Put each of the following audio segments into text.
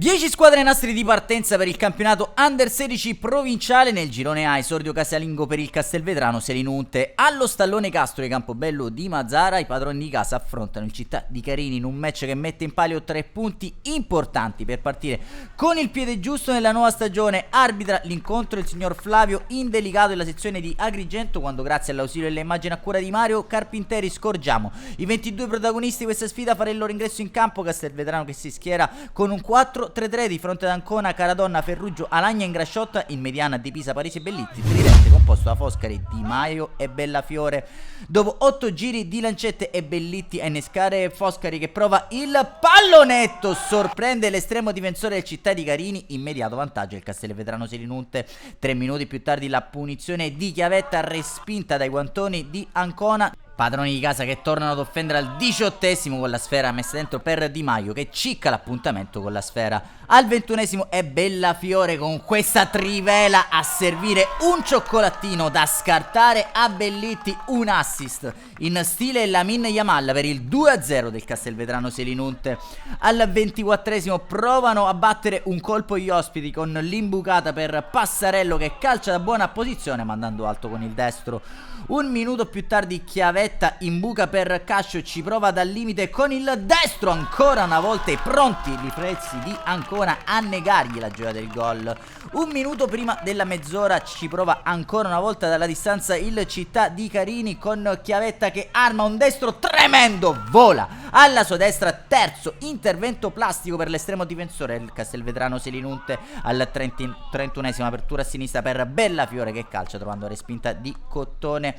10 squadre nastri di partenza per il campionato Under 16 provinciale. Nel girone A esordio casalingo per il Castelvetrano Selinunte. Allo stallone Castro di Campobello di Mazara i padroni di casa affrontano il Città di Carini in un match che mette in palio 3 punti importanti per partire con il piede giusto nella nuova stagione. Arbitra l'incontro il signor Flavio Indelicato della sezione di Agrigento, quando grazie all'ausilio delle immagini a cura di Mario Carpinteri scorgiamo i 22 protagonisti di questa sfida fare il loro ingresso in campo. Castelvetrano che si schiera con un 4-3-3 di fronte ad Ancona, Caradonna, Ferruggio, Alagna in Grasciotta, in mediana di Pisa, Parisi e Bellitti, tridente composto da Foscari, Di Maio e Bellafiore. Dopo 8 giri di Lancette e Bellitti a innescare Foscari che prova il pallonetto, sorprende l'estremo difensore del Città di Carini, immediato vantaggio il Castelvetrano Selinunte. 3 minuti più tardi la punizione di Chiavetta respinta dai guantoni di Ancona. Padroni di casa che tornano ad offendere al 18esimo con la sfera messa dentro per Di Maio che cicca l'appuntamento con la sfera. Al 21esimo è Bellafiore con questa trivela a servire un cioccolatino da scartare a Bellitti, un assist in stile Lamin Yamal per il 2-0 del Castelvetrano Selinunte. Al 24esimo provano a battere un colpo gli ospiti con l'imbucata per Passarello che calcia da buona posizione mandando alto con il destro. Un minuto più tardi Chiavetta imbuca per Cascio, ci prova dal limite con il destro, ancora una volta i pronti riflessi di Ancona a negargli la gioia del gol. Un minuto prima della mezz'ora ci prova ancora una volta dalla distanza il Città di Carini con Chiavetta che arma un destro tremendo, vola alla sua destra, terzo intervento plastico per l'estremo difensore del Castelvetrano Selinunte. Al 31esimo apertura a sinistra per Bellafiore che calcia trovando respinta di Cottone.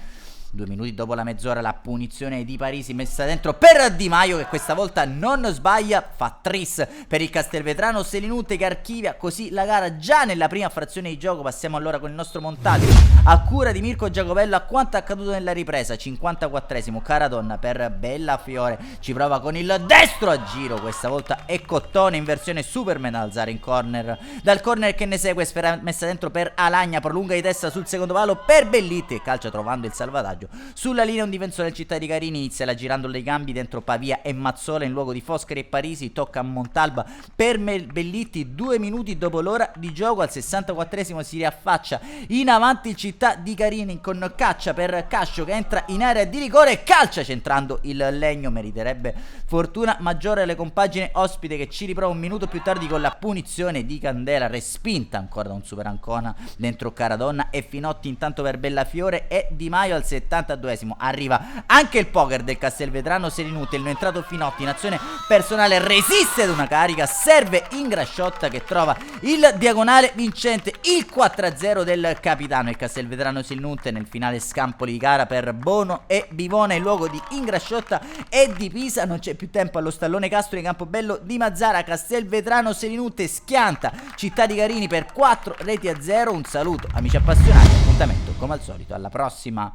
2 minuti dopo la mezz'ora la punizione di Parisi messa dentro per Di Maio che questa volta non sbaglia, fa tris per il Castelvetrano Selinunte che archivia così la gara già nella prima frazione di gioco. Passiamo allora con il nostro montaggio a cura di Mirko Giacobello a quanto accaduto nella ripresa. 54esimo Caradonna per Bellafiore, ci prova con il destro a giro, questa volta è Cottone in versione Superman ad alzare in corner. Dal corner che ne segue sfera messa dentro per Alagna, prolunga di testa sul secondo palo per Bellitti e calcia trovando il salvataggio. Sulla linea un difensore del Città di Carini inizia la girando dei cambi dentro Pavia e Mazzola in luogo di Foscari e Parisi, tocca a Montalba per Bellitti. 2 minuti dopo l'ora di gioco al 64esimo si riaffaccia in avanti il Città di Carini con caccia per Cascio che entra in area di rigore e calcia centrando il legno. Meriterebbe fortuna maggiore alle compagine ospite che ci riprova un minuto più tardi con la punizione di Candela respinta ancora da un Super Ancona dentro Caradonna e Finotti intanto per Bellafiore e Di Maio. Al 72esimo arriva anche il poker del Castelvetrano Selinunte, il entrato Finotti in azione personale resiste ad una carica, serve in Grasciotta che trova il diagonale vincente, il 4-0 del capitano. Il Castelvetrano Selinunte nel finale scampoli di gara per Bono e Bivona in luogo di Ingrasciotta e di Pisa. Non c'è più tempo allo stallone Castro di Campobello di Mazara. Castelvetrano Selinunte schianta Città di Carini per 4-0. Un saluto amici appassionati, appuntamento come al solito alla prossima.